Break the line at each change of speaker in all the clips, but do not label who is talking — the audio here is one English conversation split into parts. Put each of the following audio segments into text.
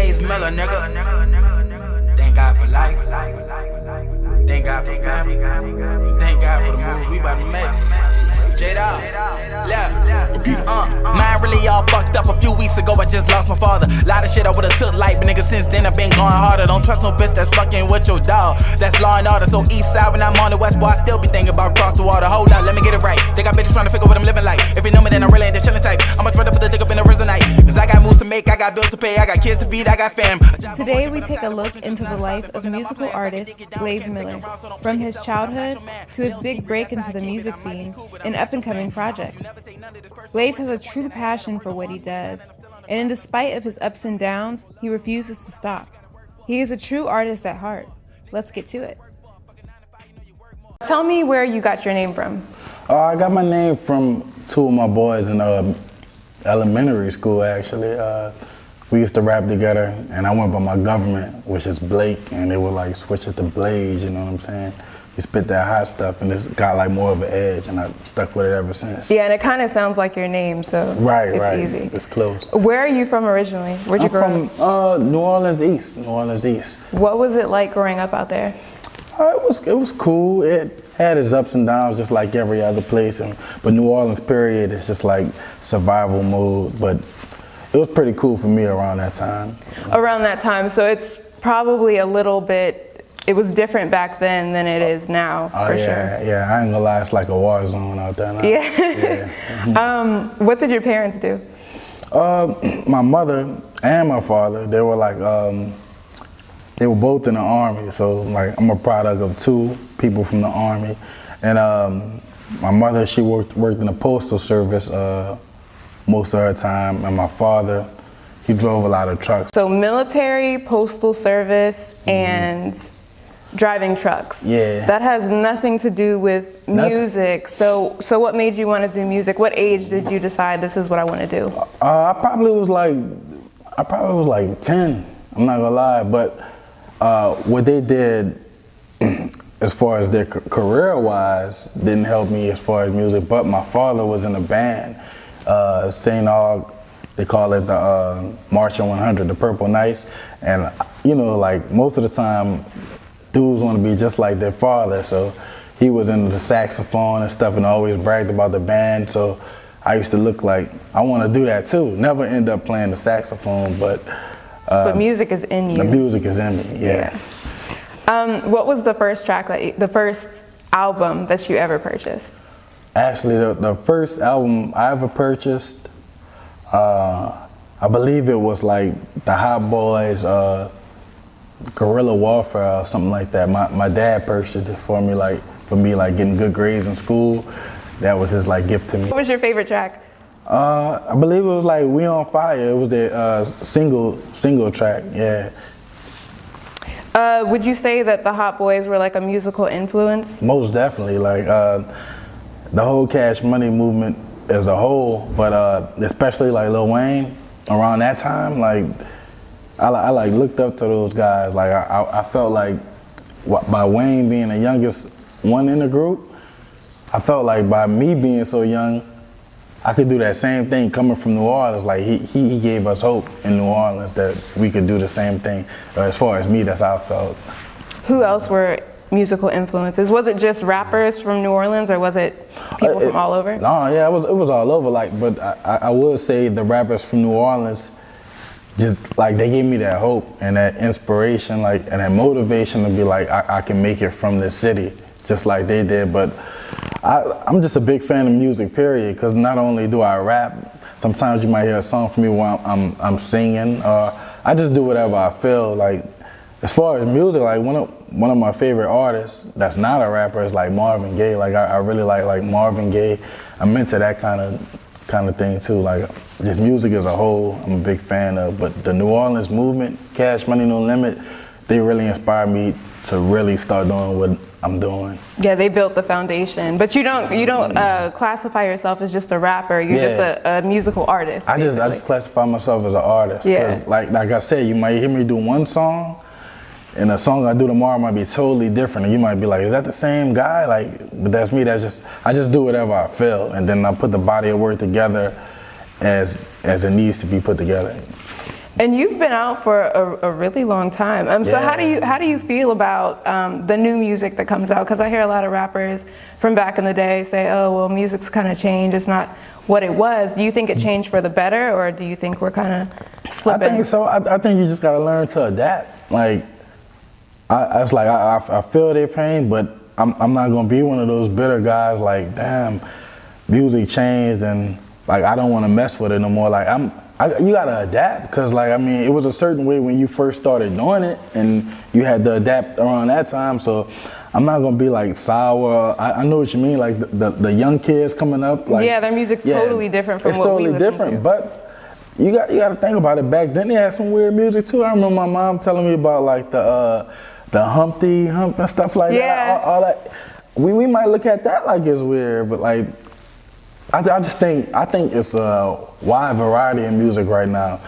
Blaze Miller, nigga. Thank God for life. Thank God for family. Thank God for the moves we about to make. J-Dog, mine really all fucked up a few weeks ago. I just lost my father. Lot of shit I would've took light, but nigga since then I've been going harder. Don't trust no bitch that's fucking with your dog. That's law and order. So east side when I'm on the west, boy, I still be thinking about cross the water. Hold up, let me get it right. They got bitches trying to figure what I'm living like. If you know me, then I really ain't the chillin' type. I'm much rather put the dick up in the wrist tonight. Cause I got moves to make, I got bills to pay, I got kids to feed, I got fam.
Today we take a look into the life of musical artist Blaze Miller, from his childhood to his big break into the music scene and up-and-coming projects. Blaze has a true passion for what he does, and in despite of his ups and downs, he refuses to stop. He is a true artist at heart. Let's get to it. Tell me where you got your name from.
I got my name from two of my boys in elementary school, actually. We used to rap together, and I went by my government, which is Blake, and they would like switch it to Blaze, you know what I'm saying? You spit that hot stuff, and it's got like more of an edge, and I stuck with it ever since.
Yeah, and it kind of sounds like your name, so it's easy.
It's close.
Where are you from originally? Where'd you grow up?
I'm from New Orleans East.
What was it like growing up out there?
It was cool. It had its ups and downs, just like every other place. But New Orleans, period, it's just like survival mode. But it was pretty cool for me around that time.
Around that time, so it's probably a little bit. It was different back then than it is now, for sure.
Yeah, I ain't gonna lie, it's like a war zone out there now.
Yeah. What did your parents do?
My mother and my father, they were like, they were both in the Army. So like, I'm a product of two people from the Army. And my mother, she worked in the Postal Service most of her time. And my father, he drove a lot of trucks. So
military, Postal Service, and driving trucks.
Yeah.
That has nothing to do with music. So what made you want to do music? What age did you decide this is what I want to do?
I probably was like 10. I'm not gonna lie, but what they did as far as their career-wise didn't help me as far as music. But my father was in a band, St. Aug. They call it the Marching 100, the Purple Knights. And you know, like most of the time, dudes want to be just like their father. So he was into the saxophone and stuff and always bragged about the band. So I used to look like, I want to do that too. Never end up playing the saxophone, but
music is in you.
The music is in me, yeah.
What was the first track, the first album that you ever purchased?
Actually, the first album I ever purchased, I believe it was like the Hot Boys, Guerrilla Warfare or something like that. My dad purchased it for me, like getting good grades in school. That was his like gift to me.
What was your favorite track?
I believe it was like We On Fire. It was their single track, yeah.
Would you say that the Hot Boys were like a musical influence?
Most definitely, like the whole Cash Money movement as a whole, but especially like Lil Wayne around that time, like I like looked up to those guys. Like I felt like by Wayne being the youngest one in the group, I felt like by me being so young, I could do that same thing coming from New Orleans. Like he gave us hope in New Orleans that we could do the same thing. As far as me, that's how I felt.
Who else were musical influences? Was it just rappers from New Orleans, or was it people from all over?
No, yeah, it was all over. Like, but I would say the rappers from New Orleans, just like they gave me that hope and that inspiration, like, and that motivation to be like, I can make it from this city, just like they did. But I'm just a big fan of music, period, because not only do I rap, sometimes you might hear a song from me while I'm singing, or I just do whatever I feel. Like, as far as music, like one of my favorite artists that's not a rapper is like Marvin Gaye. Like I really like Marvin Gaye. I'm into that kind of thing too. Like just music as a whole, I'm a big fan of. But the New Orleans movement, Cash Money No Limit, they really inspired me to really start doing what I'm doing.
Yeah, they built the foundation. But you don't classify yourself as just a rapper. You're just a musical artist.
I just classify myself as an artist. Because like I said, you might hear me do one song, and the song I do tomorrow might be totally different. And you might be like, is that the same guy? Like, but that's me. I just do whatever I feel, and then I put the body of work together as it needs to be put together.
And you've been out for a really long time. So how do you feel about the new music that comes out? Because I hear a lot of rappers from back in the day say, "Oh, well, music's kind of changed. It's not what it was." Do you think it changed for the better, or do you think we're kind of slipping?
I think so. I think you just gotta learn to adapt. Like, I feel their pain, but I'm not gonna be one of those bitter guys. Like, damn, music changed, and like I don't want to mess with it no more. Like you gotta adapt, because like, I mean, it was a certain way when you first started doing it, and you had to adapt around that time. So I'm not gonna be like sour. I know what you mean. Like the young kids coming up. Like,
yeah, their music's totally different from what we listen to. It's totally different,
but you got to think about it. Back then they had some weird music too. I remember my mom telling me about like the Humpty Hump and stuff like that. All that. We might look at that like it's weird, but like I think it's a wide variety of music right now.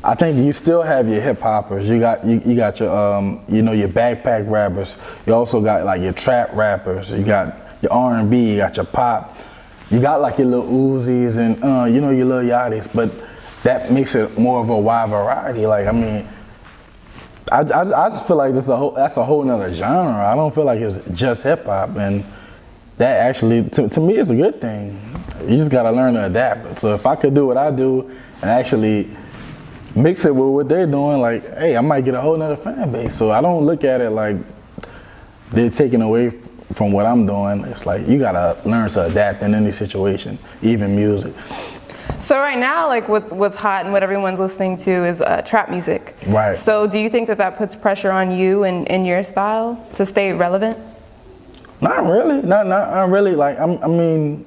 I think you still have your hip hoppers. You got your your backpack rappers. You also got like your trap rappers. You got your R&B. You got your pop. You got like your little Uzis and your little Yachties. But that makes it more of a wide variety. Like, I mean, I just feel like that's a whole nother genre. I don't feel like it's just hip hop, and that actually to me is a good thing. You just gotta learn to adapt. So if I could do what I do and actually mix it with what they're doing, like, hey, I might get a whole nother fan base. So I don't look at it like they're taking away from what I'm doing. It's like you gotta learn to adapt in any situation, even music.
So right now, like what's hot and what everyone's listening to is trap music.
Right.
So do you think that puts pressure on you and your style to stay relevant?
Not really. Not really. Like, I mean,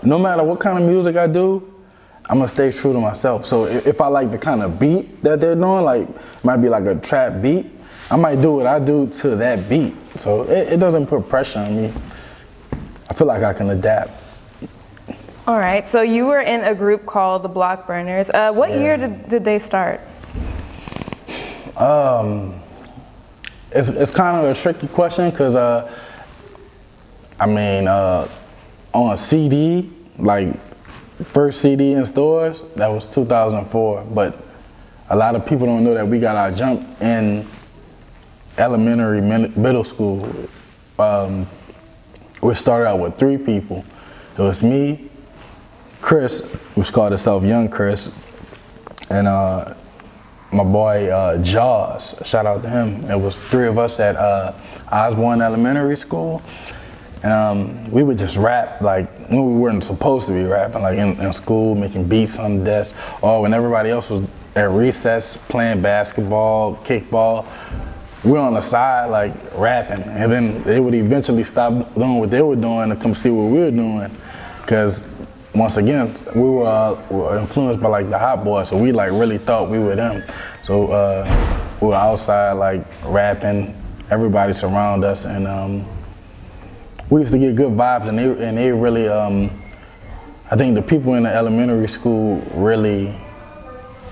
no matter what kind of music I do, I'm gonna stay true to myself. So if I like the kind of beat that they're doing, like it might be like a trap beat, I might do what I do to that beat. So it doesn't put pressure on me. I feel like I can adapt.
All right. So you were in a group called the Block Burners. What year did they start?
It's kind of a tricky question, because on CD, like first CD in stores, that was 2004. But a lot of people don't know that we got our jump in elementary, middle school. We started out with 3 people. It was me, Chris, who's called himself Young Chris, and my boy Jaws. Shout out to him. It was 3 of us at Osborne Elementary School. And we would just rap like when we weren't supposed to be rapping, like in school, making beats on the desk, or when everybody else was at recess playing basketball, kickball. We were on the side like rapping, and then they would eventually stop doing what they were doing to come see what we were doing, because once again we were influenced by like the Hot Boys, so we like really thought we were them. So we were outside like rapping, everybody surround us, and we used to get good vibes, and they really, I think the people in the elementary school really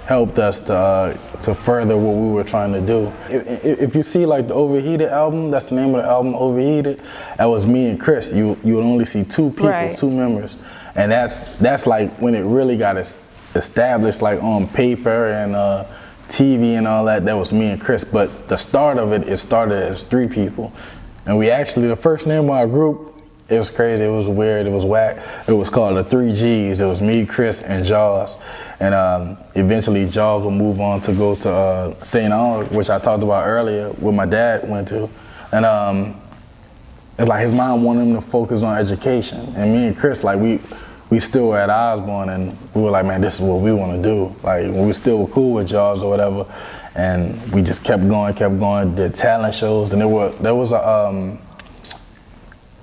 helped us to further what we were trying to do. If you see like the Overheated album, that's the name of the album, Overheated, that was me and Chris. You would only see 2 people,
right.
2 members. And that's like when it really got established like on paper and TV and all that, that was me and Chris. But the start of it started as 3 people. And we actually, the first name of our group, it was crazy, it was weird, it was whack. It was called the 3 Gs. It was me, Chris, and Jaws. And eventually Jaws would move on to go to St. Arnold, which I talked about earlier, where my dad went to. And it's like his mom wanted him to focus on education. And me and Chris, like we still were at Osborne, and we were like, man, this is what we want to do. Like, we still were cool with Jaws or whatever. And we just kept going, did talent shows. And there was a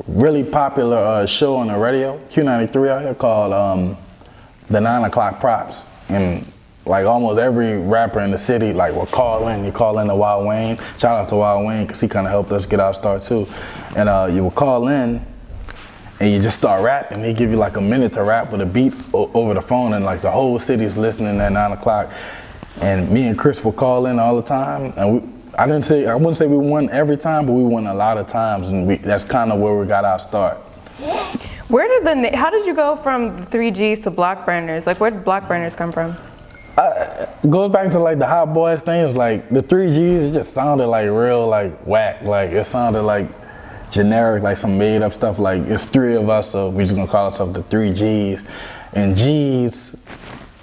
really popular show on the radio, Q93 out here, called the 9 o'clock Props. And like almost every rapper in the city like would call in. You call in to Wild Wayne. Shout out to Wild Wayne, because he kind of helped us get our start too. And you would call in and you just start rapping. They give you like a minute to rap with a beat over the phone, and like the whole city's listening at 9 o'clock. And me and Chris would call in all the time, and I wouldn't say we won every time, but we won a lot of times, and that's kind of where we got our start.
How did you go from the 3 Gs to Block Burners? Like, where did Block Burners come from?
Goes back to like the Hot Boys thing. It was like the 3Gs. It just sounded like real like whack. Like it sounded like generic, like some made up stuff. Like it's three of us, so we just gonna call ourselves the 3Gs. And G's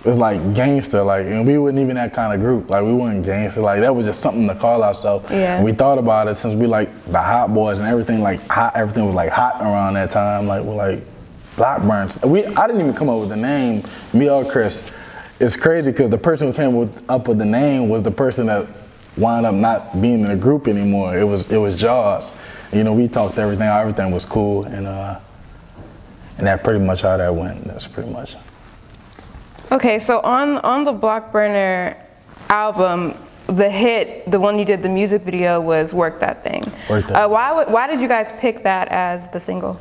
is like gangster. Like, and we wasn't even that kind of group. Like we weren't gangster. Like that was just something to call ourselves.
Yeah.
And we thought about it since we like the Hot Boys and everything. Like hot, everything was like hot around that time. Like we're like block burns. I didn't even come up with the name. Me or Chris. It's crazy because the person who came up with the name was the person that wound up not being in the group anymore. It was Jaws. You know, we talked everything out. Everything was cool, and that pretty much how that went. That's pretty much.
Okay, so on the Block Burner album, the hit, the one you did the music video was "Work That Thing."
Work That.
Why did you guys pick that as the single?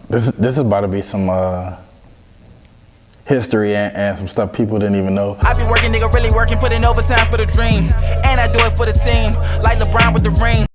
This is about to be some history and some stuff people didn't even know.
I be working, nigga, really working, putting overtime for the dream. And I do it for the team, like LeBron with the ring.